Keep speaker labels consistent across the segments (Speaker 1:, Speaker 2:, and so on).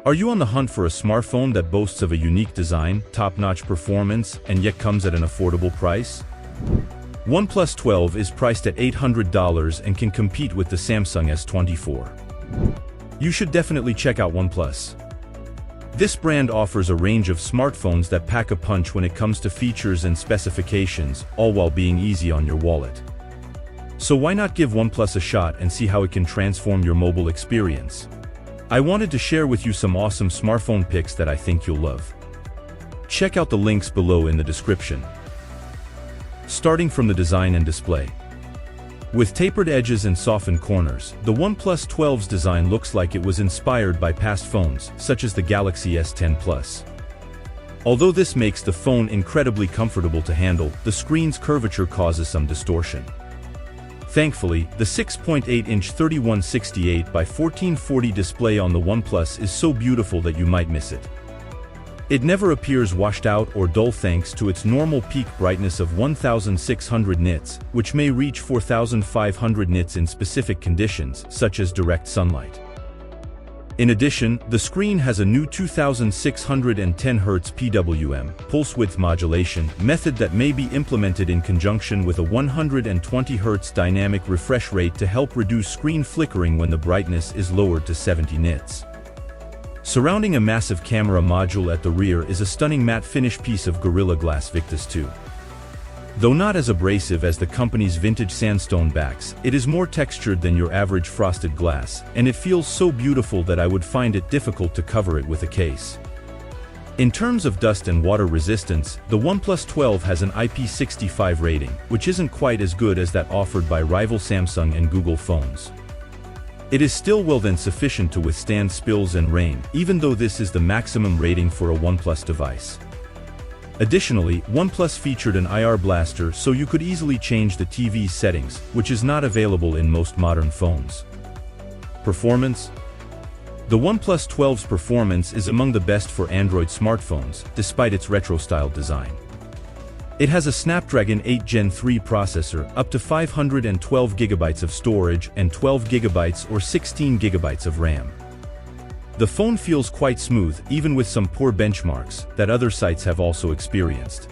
Speaker 1: Are you on the hunt for a smartphone that boasts of a unique design, top-notch performance, and yet comes at an affordable price? OnePlus 12 is priced at $800 and can compete with the Samsung S24. You should definitely check out OnePlus. This brand offers a range of smartphones that pack a punch when it comes to features and specifications, all while being easy on your wallet. So why not give OnePlus a shot and see how it can transform your mobile experience? I wanted to share with you some awesome smartphone pics that I think you'll love. Check out the links below in the description. Starting from the design and display. With tapered edges and softened corners, the OnePlus 12's design looks like it was inspired by past phones, such as the Galaxy S10 Plus. Although this makes the phone incredibly comfortable to handle, the screen's curvature causes some distortion. Thankfully, the 6.8-inch 3168 by 1440 display on the OnePlus is so beautiful that you might miss it. It never appears washed out or dull thanks to its normal peak brightness of 1600 nits, which may reach 4500 nits in specific conditions, such as direct sunlight. In addition, the screen has a new 2610 Hz PWM pulse width modulation method that may be implemented in conjunction with a 120 Hz dynamic refresh rate to help reduce screen flickering when the brightness is lowered to 70 nits. Surrounding a massive camera module at the rear is a stunning matte finish piece of Gorilla Glass Victus 2. Though not as abrasive as the company's vintage sandstone backs, it is more textured than your average frosted glass, and it feels so beautiful that I would find it difficult to cover it with a case. In terms of dust and water resistance, the OnePlus 12 has an IP65 rating, which isn't quite as good as that offered by rival Samsung and Google phones. It is still well then sufficient to withstand spills and rain, even though this is the maximum rating for a OnePlus device. Additionally, OnePlus featured an IR blaster so you could easily change the TV's settings, which is not available in most modern phones. Performance. The OnePlus 12's performance is among the best for Android smartphones, despite its retro-styled design. It has a Snapdragon 8 Gen 3 processor, up to 512 GB of storage, and 12 GB or 16 GB of RAM. The phone feels quite smooth, even with some poor benchmarks that other sites have also experienced.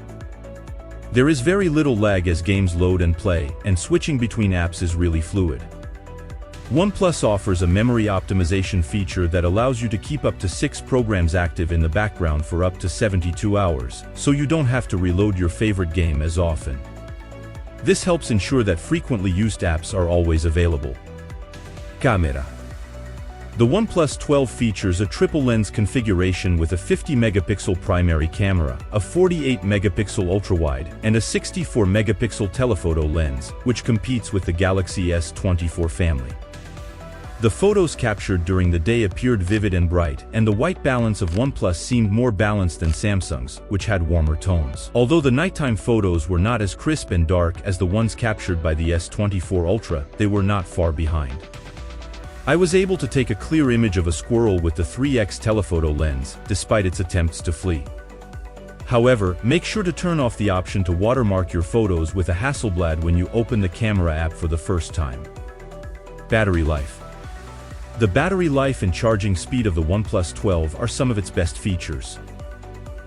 Speaker 1: There is very little lag as games load and play, and switching between apps is really fluid. OnePlus offers a memory optimization feature that allows you to keep up to 6 programs active in the background for up to 72 hours, so you don't have to reload your favorite game as often. This helps ensure that frequently used apps are always available. Camera. The OnePlus 12 features a triple lens configuration with a 50-megapixel primary camera, a 48-megapixel ultrawide, and a 64-megapixel telephoto lens, which competes with the Galaxy S24 family. The photos captured during the day appeared vivid and bright, and the white balance of OnePlus seemed more balanced than Samsung's, which had warmer tones. Although the nighttime photos were not as crisp and dark as the ones captured by the S24 Ultra, they were not far behind. I was able to take a clear image of a squirrel with the 3x telephoto lens, despite its attempts to flee. However, make sure to turn off the option to watermark your photos with a Hasselblad when you open the camera app for the first time. Battery life. The battery life and charging speed of the OnePlus 12 are some of its best features.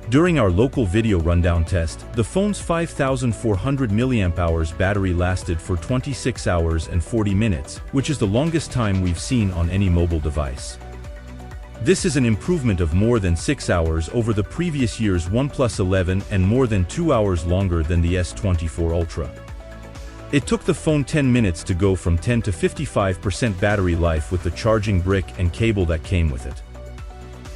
Speaker 1: During our local video rundown test, the phone's 5,400 mAh battery lasted for 26 hours and 40 minutes, which is the longest time we've seen on any mobile device. This is an improvement of more than 6 hours over the previous year's OnePlus 11 and more than 2 hours longer than the S24 Ultra. It took the phone 10 minutes to go from 10 to 55% battery life with the charging brick and cable that came with it.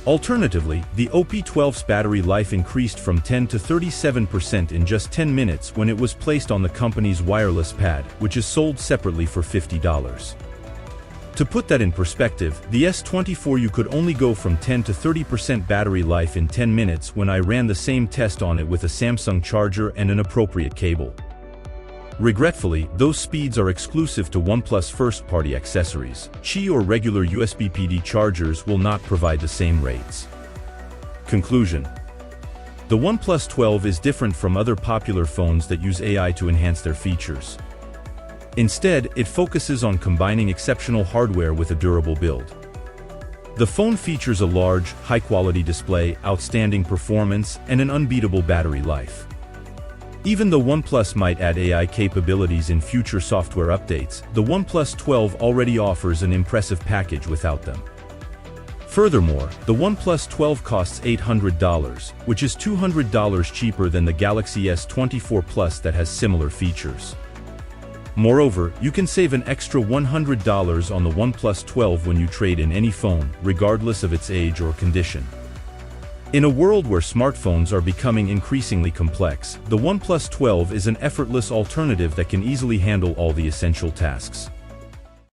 Speaker 1: Alternatively, the OP12's battery life increased from 10 to 37% in just 10 minutes when it was placed on the company's wireless pad, which is sold separately for $50. To put that in perspective, the S24 you could only go from 10 to 30% battery life in 10 minutes when I ran the same test on it with a Samsung charger and an appropriate cable. Regretfully, those speeds are exclusive to OnePlus first-party accessories. Qi or regular USB PD chargers will not provide the same rates. Conclusion. The OnePlus 12 is different from other popular phones that use AI to enhance their features. Instead, it focuses on combining exceptional hardware with a durable build. The phone features a large, high-quality display, outstanding performance, and an unbeatable battery life. Even though OnePlus might add AI capabilities in future software updates, the OnePlus 12 already offers an impressive package without them. Furthermore, the OnePlus 12 costs $800, which is $200 cheaper than the Galaxy S24 Plus that has similar features. Moreover, you can save an extra $100 on the OnePlus 12 when you trade in any phone, regardless of its age or condition. In a world where smartphones are becoming increasingly complex, the OnePlus 12 is an effortless alternative that can easily handle all the essential tasks.